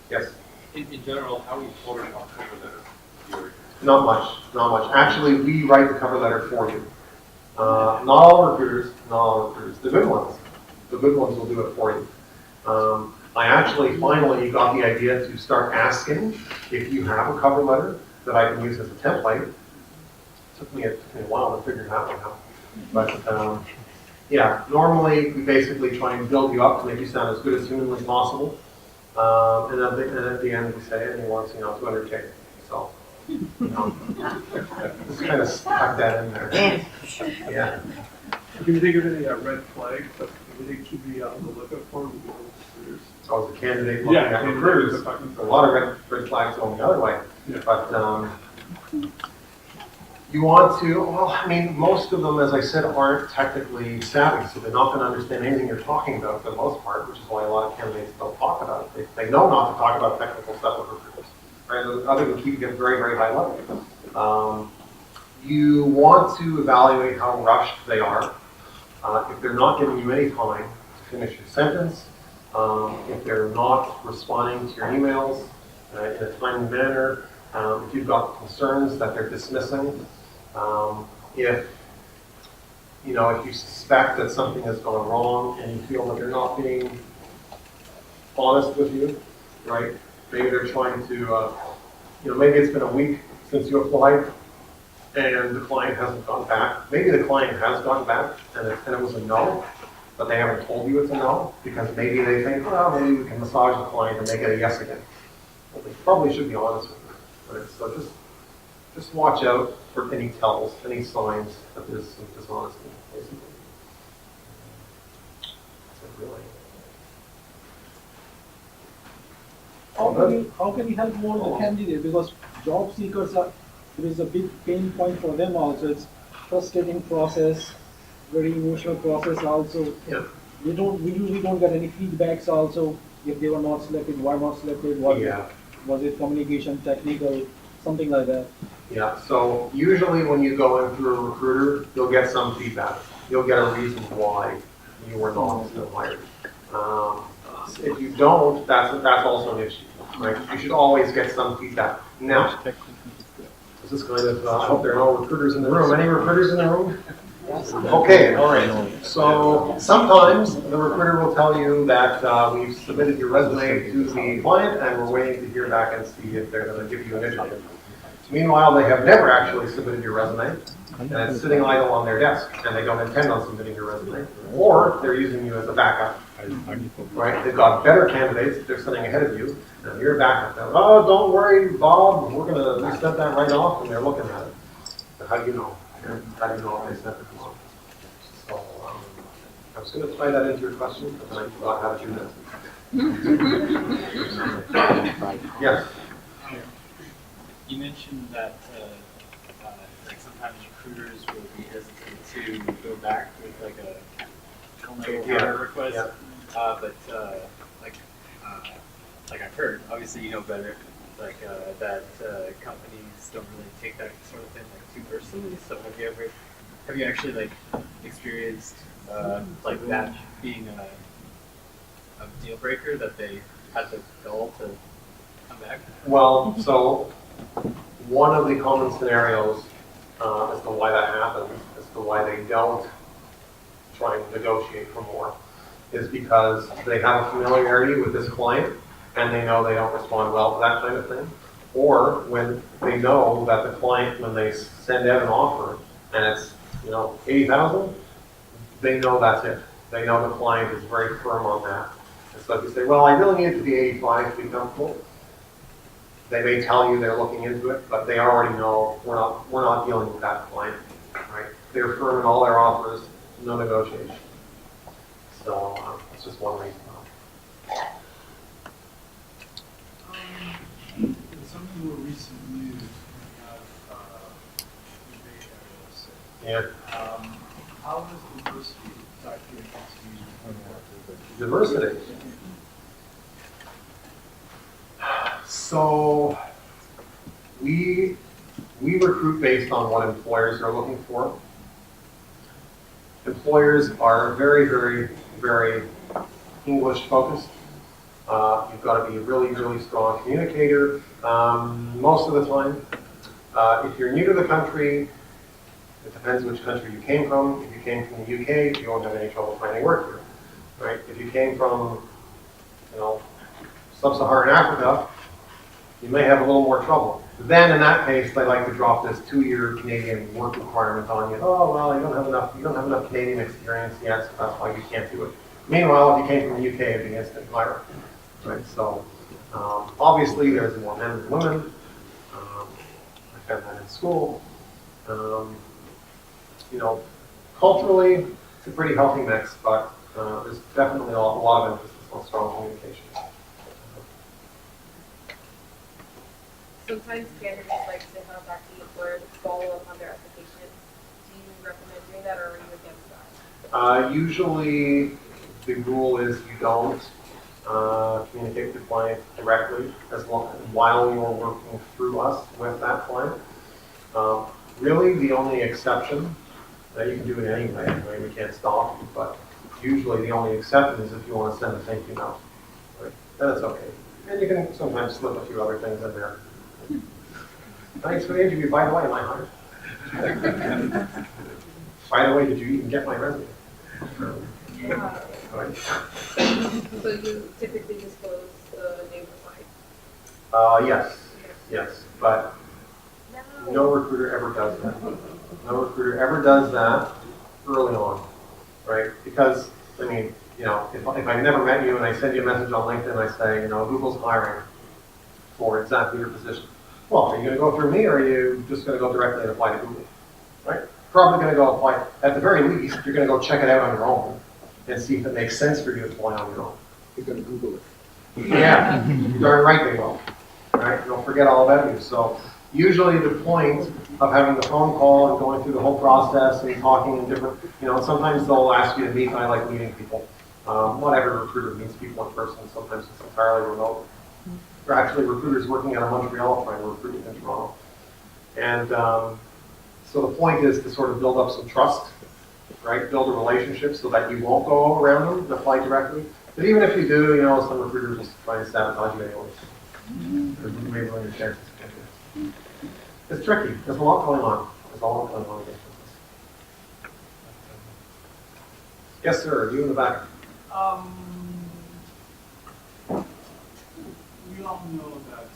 Yes? In general, how are you forwarding on cover letter? Not much. Actually, we write the cover letter for you. Not all recruiters. The good ones will do it for you. I actually finally got the idea to start asking if you have a cover letter that I can use as a template. It took me a while to figure that one out. But yeah, normally we basically try and build you up to make you sound as good as humanly possible. And at the end we say, and he wants, 200K. So, just kind of stuck that in there. Yeah. Can you think of any red flags that you think should be on the lookout for with the recruiters? So as a candidate looking at recruiters, a lot of red flags going the other way. Yeah. But you want to, well, I mean, most of them, as I said, aren't technically savvy, so they're not going to understand anything you're talking about for the most part, which is why a lot of candidates don't talk about it. They know not to talk about technical stuff with recruiters, right? Other than keeping it very, very high level. You want to evaluate how rushed they are. If they're not giving you any time to finish your sentence, if they're not responding to your emails in a timely manner, if you've got concerns that they're dismissing, if you suspect that something has gone wrong and you feel that they're not being honest with you, right? Maybe they're trying to, maybe it's been a week since you applied and the client hasn't gone back. Maybe the client has gone back and it was a no, but they haven't told you it's a no because maybe they think, well, maybe we can massage the client and make it a yes again. Well, they probably should be honest with you, right? So just watch out for any tells, any signs that there's some dishonesty, basically. So really. How can you help more the candidate? Because job seekers there is a big pain point for them also. It's frustrating process, very emotional process also. Yeah. We usually don't get any feedbacks also if they were not selected, why not selected, was it communication, technical, something like that. Yeah, so usually when you go in through a recruiter, you'll get some feedback. You'll get a reason why you were not still hired. If you don't, that's also an issue, right? You should always get some feedback. Now, this is kind of, I hope there are no recruiters in the room. Any recruiters in the room? Okay, all right. So sometimes the recruiter will tell you that we've submitted your resume to the client and we're waiting to hear back and see if they're going to give you an interview. Meanwhile, they have never actually submitted your resume and it's sitting idle on their desk and they don't intend on submitting your resume. Or they're using you as a backup, right? They've got better candidates that they're sending ahead of you and you're a backup. Now, oh, don't worry, Bob, we sent that right off and they're looking at it. But how do you know? How do you know if they sent it wrong? So I was going to tie that into your question, but then I forgot how to do that. Yes? You mentioned that like sometimes you recruiters will be hesitant to go back with like a level Yeah, hire request. yeah. But like I've heard, obviously you know better, like that companies don't really take that sort of thing like too personally. So have you actually like experienced like that being a deal breaker that they had the goal to come back? Well, so one of the common scenarios as to why that happens, as to why they don't try and negotiate for more, is because they have a familiarity with this client and they know they don't respond well to that kind of thing. Or when they know that the client, when they send out an offer and it's, 80,000, they know that's it. They know the client is very firm on that. And so if you say, well, I really need it to be 85 to be comfortable, they may tell you they're looking into it, but they already know we're not dealing with that client, right? They're firm in all their offers, no negotiation. So that's just one reason. In some of the more recent news, we have the Bay Area, let's say. Yeah. How is diversity factoring into Diversity. So we recruit based on what employers are looking for. Employers are very, very, very English focused. You've got to be a really, really strong communicator most of the time. If you're new to the country, it depends which country you came from. If you came from the UK, you won't have any trouble finding work here, right? If you came from, sub-Saharan Africa, you may have a little more trouble. Then in that case, they like to drop this 2-year Canadian work requirement on you. Oh, well, you don't have enough Canadian experience yet, so that's why you can't do it. Meanwhile, if you came from the UK, it'd be instant hire, right? So obviously there's more men than women. I found that in school. Culturally, it's a pretty healthy mix, but there's definitely a lot of emphasis on strong communication. Sometimes candidates like to have that the employer follow up on their application. Do you recommend doing that, or are you against that? Usually, the rule is you don't communicate with the client directly while you're working through us with that client. Really, the only exception, that you can do it anyway, I mean, we can't stop you, but usually the only exception is if you want to send a thank you note. Right? Then it's okay. And you can sometimes slip a few other things in there. Thanks for the interview. By the way, am I hired? By the way, did you even get my resume? Right. So you typically disclose the name of the client? Yes, but no recruiter ever does that. No recruiter ever does that early on, right? Because, if I've never met you and I send you a message on LinkedIn, I say, Google's hiring for exactly your position. Well, are you going to go through me, or are you just going to go directly and apply to Google, right? Probably going to go apply. At the very least, you're going to go check it out on your own and see if it makes sense for you to apply on your own. You're gonna Google it. Yeah, you're darn right they will. Right? They'll forget all about you. So usually the point of having the phone call and going through the whole process and talking in different, sometimes they'll ask you to meet. I like meeting people. Not every recruiter meets people in person. Sometimes it's entirely remote. There are actually recruiters working out of Montreal trying to recruit in Toronto. And so the point is to sort of build up some trust, right? Build a relationship so that you won't go around them and apply directly. But even if you do, some recruiters will try and sabotage you anyways. Or maybe on your chances. It's tricky. There's a lot going on. In this business. Yes, sir. You in the back. We all know that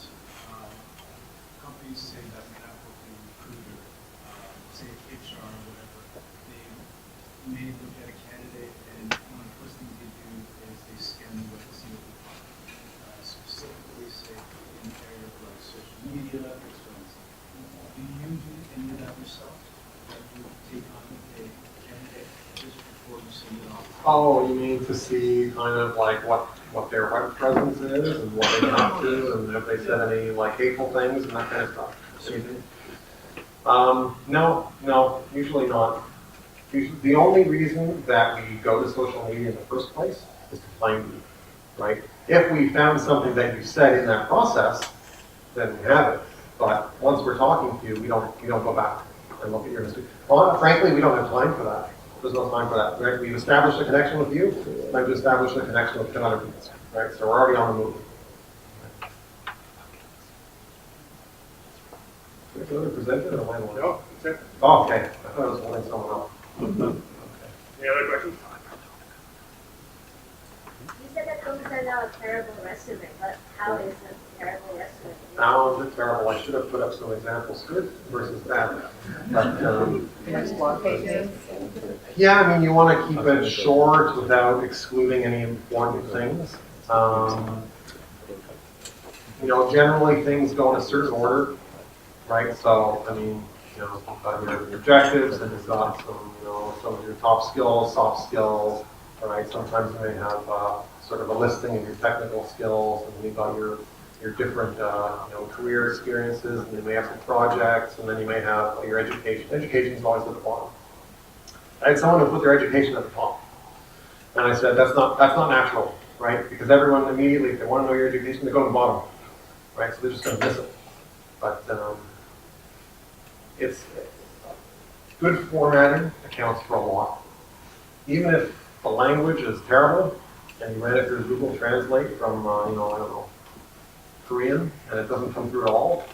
companies say that we have with the recruiter, say HR or whatever, they may look at a candidate and one of the first things they do is they scan the web to see what they find. Specifically, say, in the area of like social media, or so on. Do you do any of that yourself? That you take on a candidate just before you send it off? Oh, you mean to see kind of like what their web presence is and what they've been up to and if they said any like hateful things and that kind of stuff. No, usually not. The only reason that we go to social media in the first place is to find you, right? If we found something that you said in that process, then we have it. But once we're talking to you, we don't go back and look at your history. Well, frankly, we don't have time for that. There's no time for that, right? We've established a connection with you, time to establish a connection with 10 other people, right? So we're already on the move. Is there another presenter or am I the one? No, that's it. Oh, okay. I thought I was holding someone else. Any other questions? You said that don't send out a terrible resume, but how is a terrible resume? Now is it terrible? I should have put up some examples, good versus bad. But, yeah, I mean, you want to keep it short without excluding any important things. You know, generally things go in a certain order, right? So, I mean, you know, you've got your objectives and you've got some of your top skills, soft skills, right? Sometimes you may have sort of a listing of your technical skills, and then you've got your different career experiences, and you may have some projects, and then you may have your education. Education is always at the bottom. I had someone who put their education at the top, and I said that's not natural, right? Because everyone immediately, if they want to know your education, they go to the bottom, right? So they're just going to miss it. But it's good formatting accounts for a lot. Even if the language is terrible, and you ran it through Google Translate from I don't know, Korean, and it doesn't come through at all,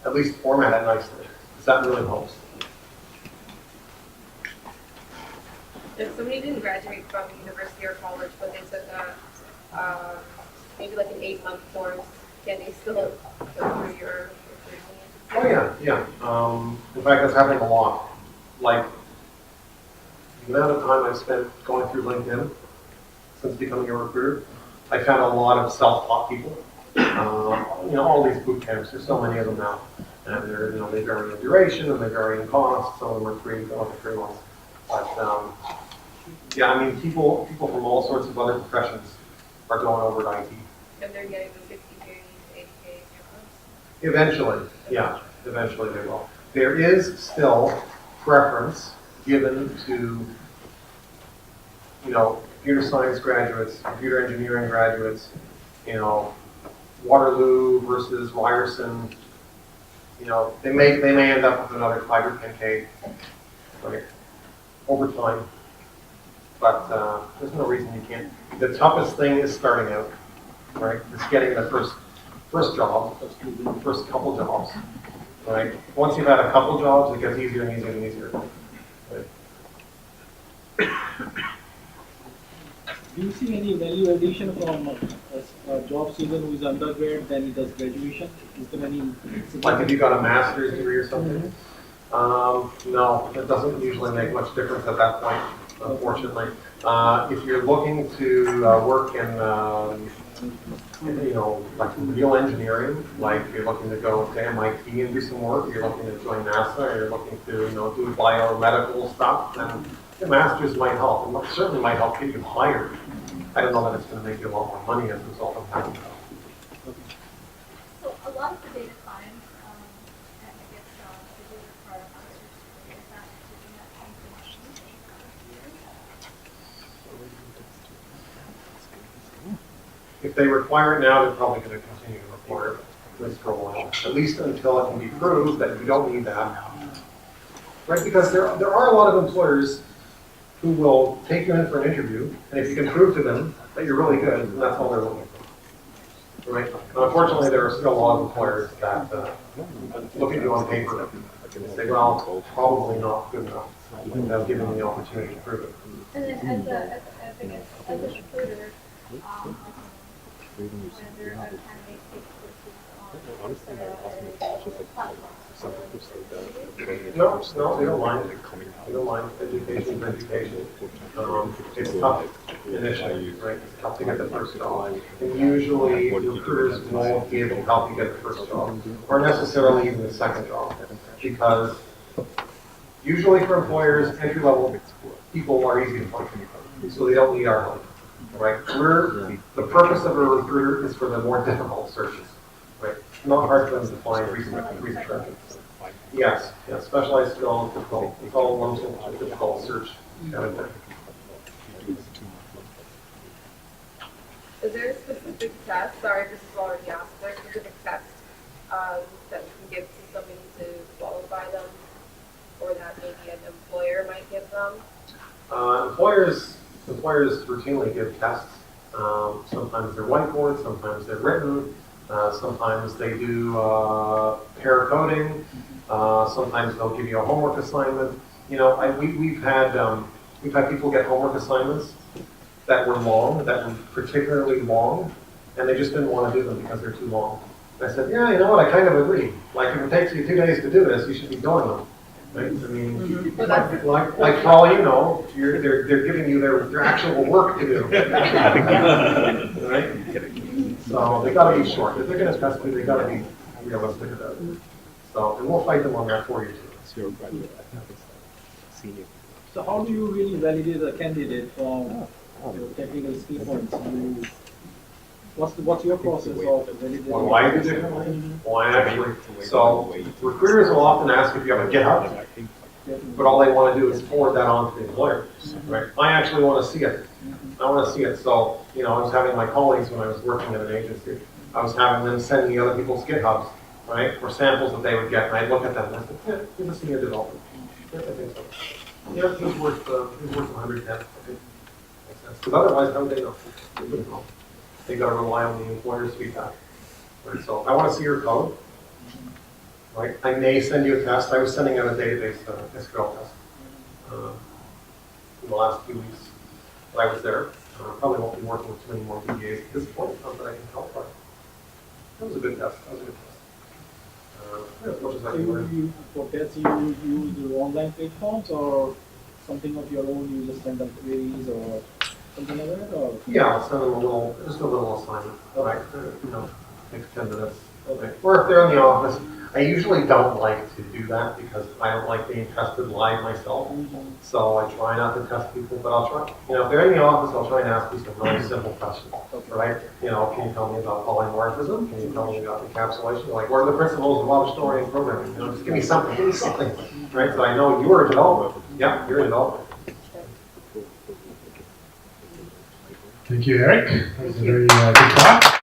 at least format it nicely, because that really helps. If somebody didn't graduate from university or college, but they took maybe like an 8-month course, can they still go through your Oh yeah. In fact, that's happening a lot. Like, the amount of time I've spent going through LinkedIn since becoming a recruiter, I found a lot of self-taught people. All these boot camps, there's so many of them now. And they're, they vary in duration and they vary in cost. Some of them are free, some of them are 3 months. But, yeah, I mean, people from all sorts of other professions are going over to IT. and they're getting the 60K, 80K jobs? Eventually, yeah, eventually they will. There is still preference given to, computer science graduates, computer engineering graduates, Waterloo versus Ryerson. They may end up with another 5 or 10K, right, over time. But there's no reason you can't. The toughest thing is starting out, right? It's getting the first job, first couple jobs, right? Once you've had a couple jobs, it gets easier and easier and easier. Right? Do you see any value addition from a job seeker who is undergrad, then he does graduation? Is there any? Like if you got a master's degree or something? No, it doesn't usually make much difference at that point, unfortunately. If you're looking to work in, like real engineering, like you're looking to go to MIT and do some work, you're looking to join NASA, or you're looking to, do biomedical stuff, then the master's might help. It certainly might help get you hired. I don't know that it's going to make you a lot more money as a result of that. So a lot of the data science, and I guess they do require a master's degree. Is that something that If they require it now, they're probably going to continue to require it at least for a while. At least until it can be proved that you don't need that. Right? Because there are a lot of employers who will take you in for an interview, and if you can prove to them that you're really good, then that's all they're looking for. Right? And unfortunately, there are still a lot of employers that look at you on paper and say, well, probably not good enough, without giving them the opportunity to prove it. And then as a recruiter, whether a candidate takes courses on No, they don't mind. They don't mind. Education is education. It's tough initially, right? It's tough to get the first job. And usually recruiters won't be able to help you get the first job, or necessarily even the second job, because usually for employers, entry-level people are easy to find, so they don't need our help, right? The purpose of a recruiter is for the more difficult searches, right? It's not hard for them to find researchers. Yes, yes, specialized skill, difficult, it's all lumped into a difficult search category. Is there a specific test, sorry if this is already asked, is there a specific test that we can give to somebody to qualify them, or that maybe an employer might give them? Employers routinely give tests. Sometimes they're whiteboard, sometimes they're written, sometimes they do pair coding, sometimes they'll give you a homework assignment. You know, we've had people get homework assignments that were long, that were particularly long, and they just didn't want to do them because they're too long. And I said, yeah, you know what, I kind of agree. Like, if it takes you 2 days to do this, you should be doing them. Right? I mean, like for all you know, they're giving you their actual work to do. Right? So they got to be short. If they're going to test you, they got to be realistic about it. So, and we'll fight them on that for you too. So how do you really validate a candidate from your technical skill points? What's your process of validating? What do I do differently? Well, I actually, so recruiters will often ask if you have a GitHub, but all they want to do is forward that on to the employer. Right? I actually want to see it. I want to see it. So, you know, I was having my colleagues when I was working at an agency, I was having them send me other people's GitHubs, right, or samples that they would get, and I'd look at them and I said, yeah, give us a senior development. Yeah, I think so. Yeah, he's worth 110. Okay. Makes sense. Because otherwise, how would they know? They wouldn't know. They got to rely on the employer's feedback. Right? So I want to see your code. Right? I may send you a test. I was sending out a database SQL test in the last few weeks that I was there. Probably won't be working with too many more VBAs at this point, not that I can help, but that was a good test. That was a good test. As much as I So can learn. for tests, you use the online platforms or something of your own? You just send them queries or something like that, or? Yeah, I'll send them just a little assignment, right? You know, takes 10 minutes. Okay. Or if they're in the office, I usually don't like to do that because I don't like being tested live myself. So I try not to test people, but I'll try. You know, if they're in the office, I'll try and ask you some really simple questions, right? You know, can you tell me about polymorphism? Can you tell me about encapsulation? Like, what are the principles of object oriented programming? You know, just give me something, right? So I know you're a developer. Yeah, you're a developer. Thank you, Eric. That was a very good talk.